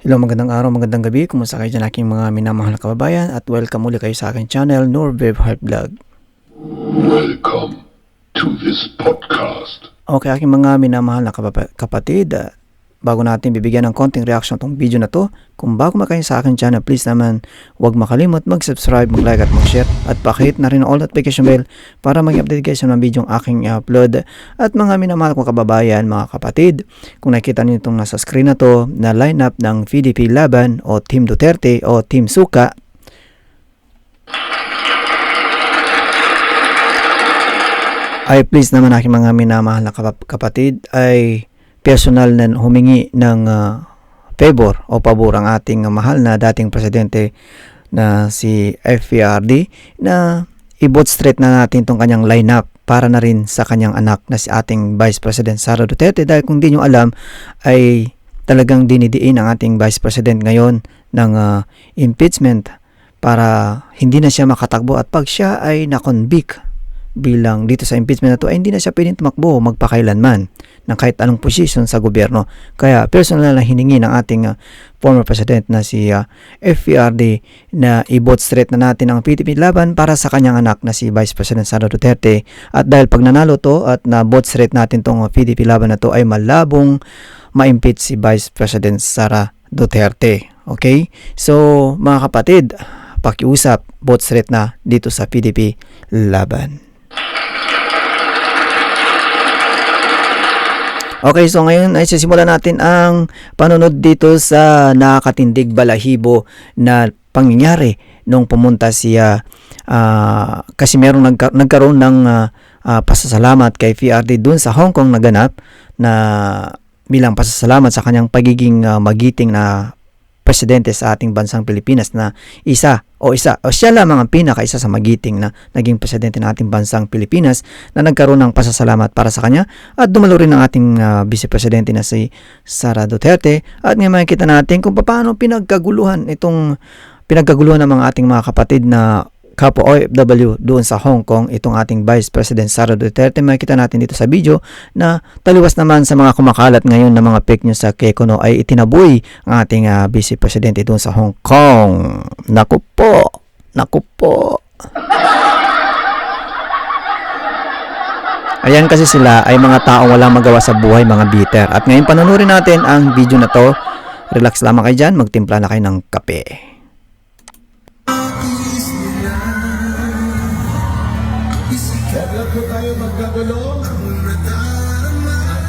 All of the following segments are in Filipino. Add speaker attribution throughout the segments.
Speaker 1: Hello, magandang araw, magandang gabi. Kumusta kayo dyan aking mga minamahal na kababayan at welcome muli kayo sa aking channel, Norvev Heart Vlog.
Speaker 2: Welcome to this podcast.
Speaker 1: Okay, aking mga minamahal na kapatid, bago natin bibigyan ng konting reaction tong video na to, kung bago kayo sa aking channel, please naman huwag makalimot mag-subscribe, mag-like at mag-share at pakihit na rin ang all notification bell para mag-update kayo sa mga video aking upload. At mga minamahal kong kababayan, mga kapatid, kung nakita niyo itong nasa screen na to na lineup ng PDP Laban o Team Duterte o Team Suka, ay please naman aking mga minamahal na kapatid ay personal na humingi ng favor o pabor ang ating mahal na dating presidente na si FPRD na i-vote straight na natin itong kanyang lineup para na rin sa kanyang anak na si ating Vice President Sara Duterte, dahil kung di nyo alam ay talagang dinidiin ang ating Vice President ngayon ng impeachment para hindi na siya makatakbo, at pag siya ay na-convict bilang dito sa impeachment na to ay hindi na siya pwedeng tumakbo magpakailanman ng kahit anong posisyon sa gobyerno. Kaya personal na hiningi ng ating former president na si FPRD na i-vote straight na natin ang PDP Laban para sa kanyang anak na si Vice President Sara Duterte. At dahil pag nanalo to at na-vote straight natin tong PDP Laban na to ay malabong ma-impeach si Vice President Sara Duterte. Okay? So mga kapatid, pakiusap, vote straight na dito sa PDP Laban. Okay, so ngayon ay sisimulan natin ang panonood dito sa nakakatindig balahibo na pangyayari nung pumunta siya kasi merong nagkaroon ng pasasalamat kay PRD dun sa Hong Kong naganap na bilang pasasalamat sa kanyang pagiging magiting na presidente sa ating bansang Pilipinas, na siya lamang ang pinakaisa sa magiting na naging presidente ng ating bansang Pilipinas na nagkaroon ng pasasalamat para sa kanya. At dumalo rin ang ating vice presidente na si Sara Duterte, at ngayon makikita natin kung paano pinagkaguluhan ng mga ating mga kapatid na kapwa OFW doon sa Hong Kong itong ating Vice President Sara Duterte. Makikita natin dito sa video na taliwas naman sa mga kumakalat ngayon na mga fake news sa Kekono ay itinaboy ang ating Vice Presidente doon sa Hong Kong. Naku po. Ayan, kasi sila ay mga taong walang magawa sa buhay, mga bitter. At ngayon panonoodin natin ang video na to. Relax lamang kayo dyan, magtimpla na kayo ng kape.
Speaker 3: Huwag po tayo magkagulo.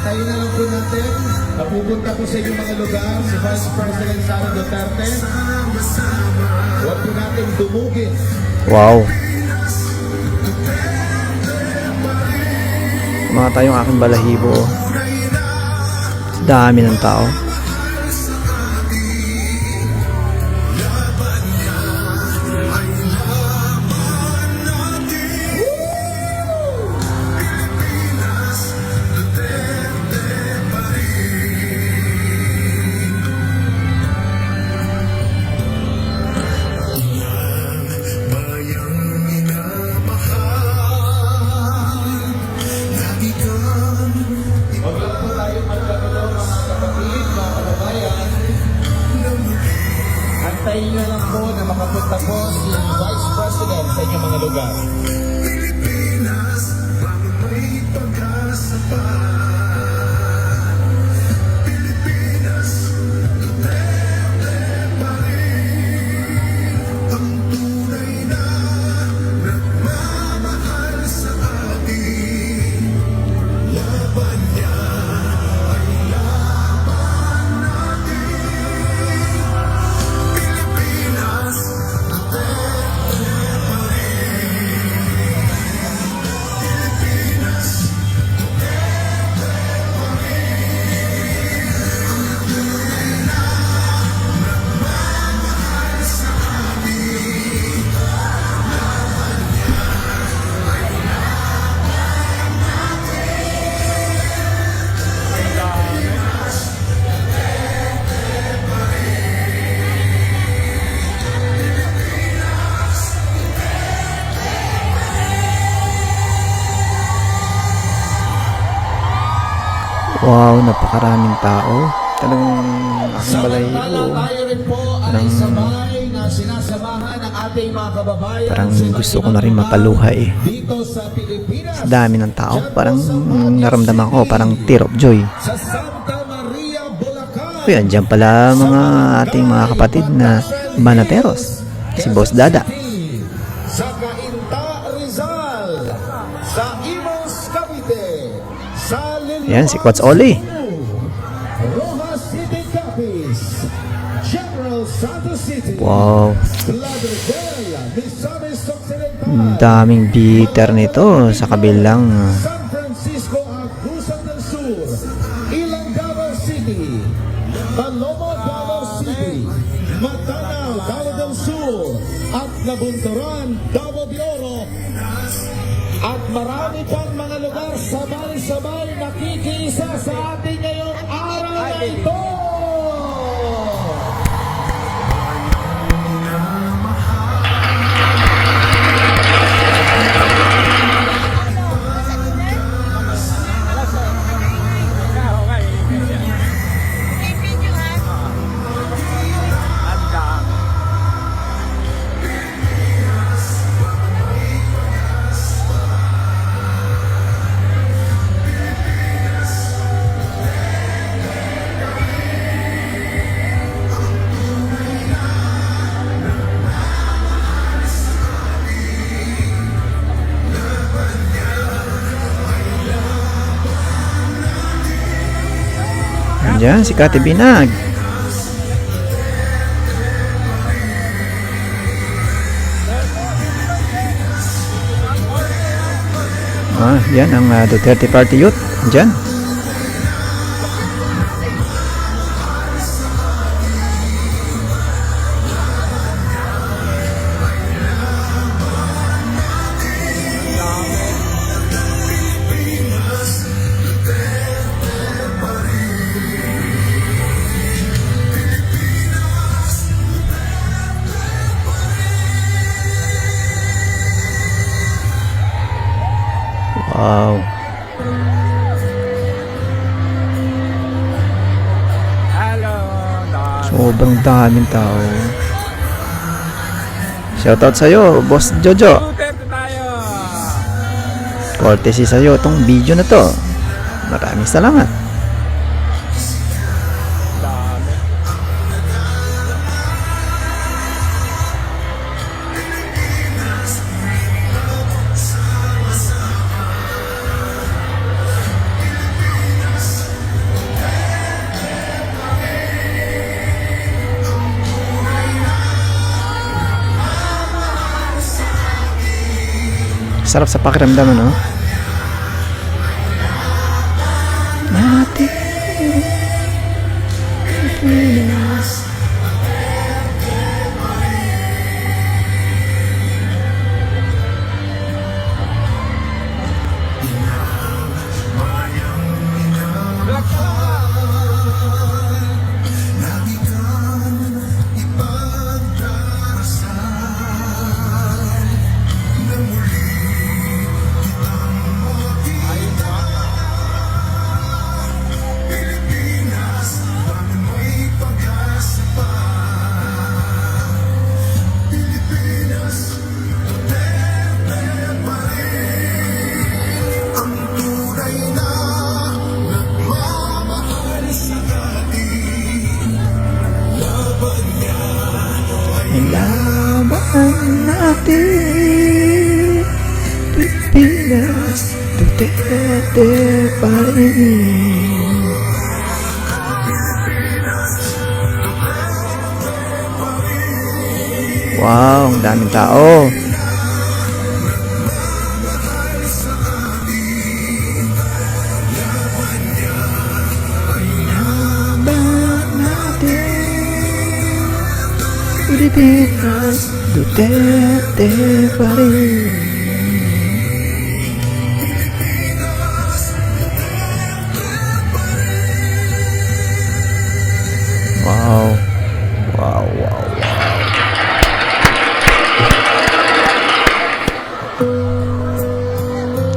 Speaker 3: Tayo na lang po natin. Napupunta po sa inyong mga lugar si Vice President Sara Duterte. Huwag po natin dumugin.
Speaker 1: Wow. Mga tayong aking balahibo. Dami ng tao.
Speaker 3: Antayin nyo lang po na makapunta po si Vice President sa inyong mga lugar. Pilipinas, bago may pag-asa pa. Pilipinas, Duterte pa rin. Ang tunay na nagmamahal sa atin. Laban niya ay laban natin. Pilipinas, Duterte pa rin. Pilipinas, Duterte pa rin. Ang tunay na nagmamahal sa atin. Laban niya ay laban natin. Pilipinas, Duterte pa rin. Pilipinas,
Speaker 1: Wow, napakaraming tao. Talagang aking balahibo.
Speaker 3: Samantala tayo rin po ay sabay na sinasamahan ng ating mga kababayan.
Speaker 1: Parang gusto ko na rin mapaluha eh.
Speaker 3: Dito sa Pilipinas.
Speaker 1: Sa dami ng tao. Parang naramdaman ko, parang tear of joy.
Speaker 3: Sa Santa Maria, Bulacan.
Speaker 1: Uy, andyan pala mga ating mga kapatid na Banateros. Si Boss Dada.
Speaker 3: Sa Cainta, Rizal. Sa Imos, Cavite. Sa Liliwan,
Speaker 1: Yan, si Coach Oli.
Speaker 3: Rojas City, Capiz. General Santos City.
Speaker 1: Wow.
Speaker 3: Lauderdale, Misamis Occidental.
Speaker 1: Ang daming bitter nito sa kabilang
Speaker 3: San Francisco, Agusan del Sur. Ilang Davao City. Paloma, Davao City. Matanaw, Davao del Sur. At Nabunturan, Davao de Oro. At marami pang mga lugar sabay-sabay nakikiisa sa ating ngayong araw na ito.
Speaker 1: Diyan, si Kati Binag. Yan ang Duterte Party Youth. Diyan. Wow. Sobrang daming tao. Shoutout sa'yo, Boss Jojo. Courtesy sa'yo itong video na to. Maraming salamat. Sarap sa pakiramdam, ano? Natin Pilipinas. Laban natin Pilipinas, Duterte pa rin. Wow, ang daming tao. Laban natin Pilipinas, Duterte pa rin. Wow. Wow, wow, wow.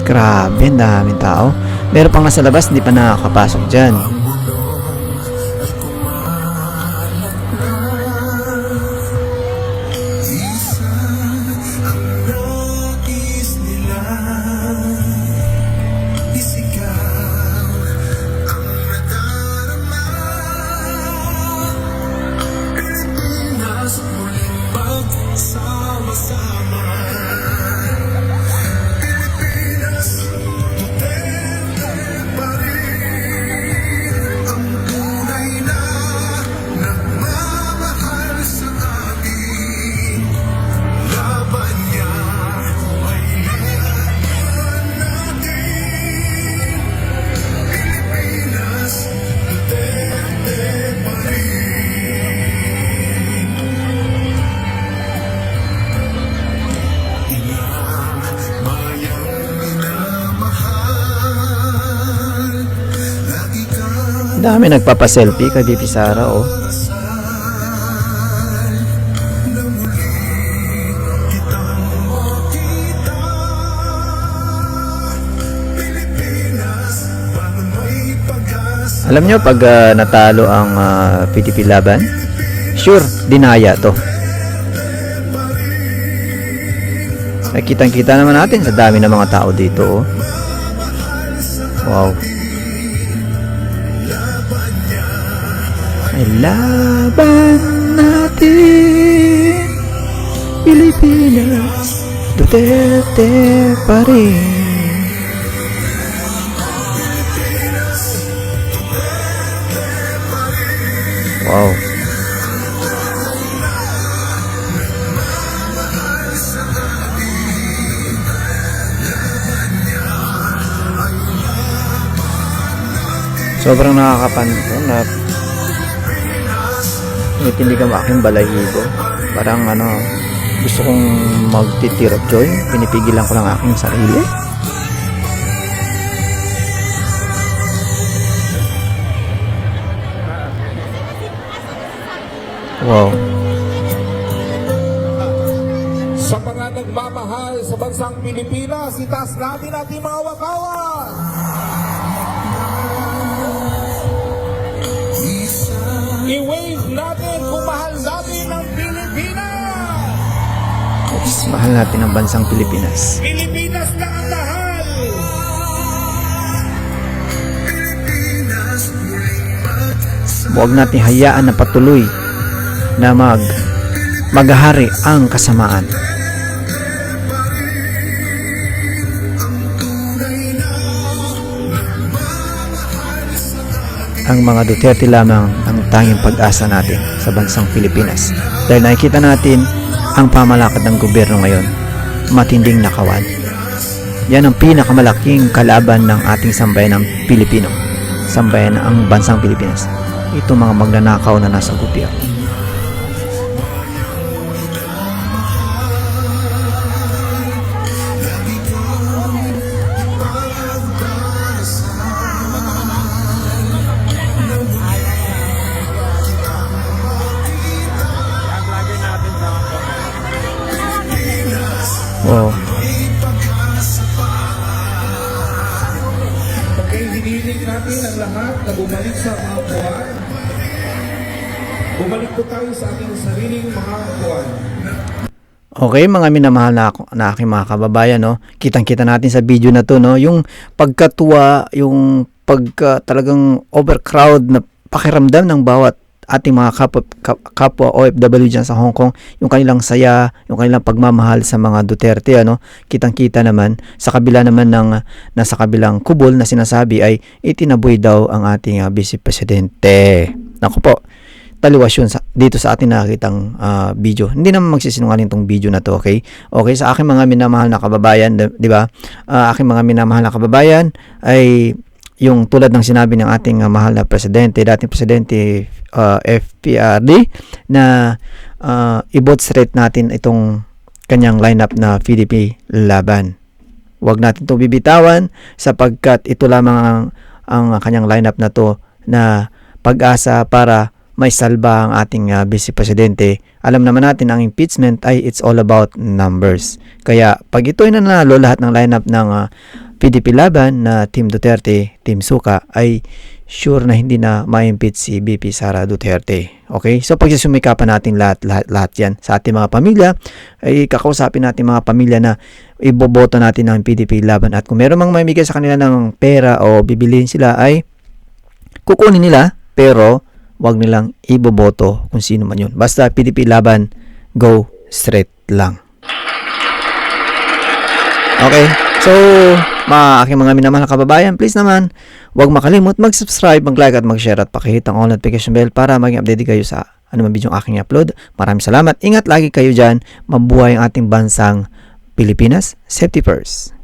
Speaker 1: Grabe, ang daming tao. Meron pang nasa labas, hindi pa nakakapasok dyan. Dami nagpapaselfie kay BP Sara, oh. Alam nyo, pag natalo ang PDP laban, sure, dinaya to. Nakitang-kita naman natin sa dami ng mga tao dito, oh. Wow. Ay laban natin, Pilipinas, Duterte pa rin. Wow. Sobrang nakakapanto na tinitindig ang aking balahibo. Parang gusto kong magti-tear of joy. Pinipigilan ko lang aking sarili. Wow.
Speaker 3: Sa mga nagmamahal sa bansang Pilipinas, itaas natin ating mga wakawan. I-wave natin kung mahal natin ang Pilipinas.
Speaker 1: Yes, mahal natin ang bansang Pilipinas.
Speaker 3: Pilipinas na ang mahal.
Speaker 1: Huwag natin hayaan na patuloy na maghahari ang kasamaan. Ang mga Duterte lamang ang tanging pag-asa natin sa bansang Pilipinas. Dahil nakikita natin ang pamalakad ng gobyerno ngayon, matinding nakawan. Yan ang pinakamalaking kalaban ng ating sambayan ng Pilipino. Sambayan ang bansang Pilipinas. Ito mga magnanakaw na nasa gobyerno. Wow.
Speaker 3: Okay, hinihiling natin ang lahat na bumalik sa mga buwan. Bumalik po tayo sa ating sariling mga buwan.
Speaker 1: Okay, mga minamahal na aking mga kababayan, no? Kitang-kita natin sa video na to, no? Yung pagkatuwa, yung talagang overcrowd na pakiramdam ng bawat ating mga kapwa OFW dyan sa Hong Kong, yung kanilang saya, yung kanilang pagmamahal sa mga Duterte, kitang-kita naman, sa kabila naman ng nasa kabilang kubol na sinasabi ay itinaboy daw ang ating Vice Presidente. Naku po, taliwas yun dito sa ating nakikitang video. Hindi naman magsisinungaling tong video na to, okay? Okay, sa aking mga minamahal na kababayan, di ba? Aking mga minamahal na kababayan ay yung tulad ng sinabi ng ating mahal na presidente, dating presidente FPRD, na i-vote straight natin itong kanyang lineup na PDP laban. Huwag natin ito bibitawan sapagkat ito lamang ang kanyang lineup na to na pag-asa para may salba ang ating vice presidente. Alam naman natin ang impeachment ay it's all about numbers. Kaya pag ito ay nanalo lahat ng lineup ng PDP laban na Team Duterte, Team Suka, ay sure na hindi na ma-impeach si BP Sara Duterte. Okay? So pagsisumikapan natin lahat yan sa ating mga pamilya, ay kakausapin natin mga pamilya na iboboto natin ng PDP laban, at kung meron mang mamigay sa kanila ng pera o bibilihin sila ay kukunin nila, pero wag nilang iboboto kung sino man yun. Basta PDP laban, go straight lang. Okay? So, aking mga minamahal na kababayan, please naman, huwag makalimot mag-subscribe, mag-like at mag-share at pakihit ang all notification bell para maging update kayo sa anumang video aking upload. Maraming salamat. Ingat lagi kayo dyan. Mabuhay ang ating bansang Pilipinas. Safety first.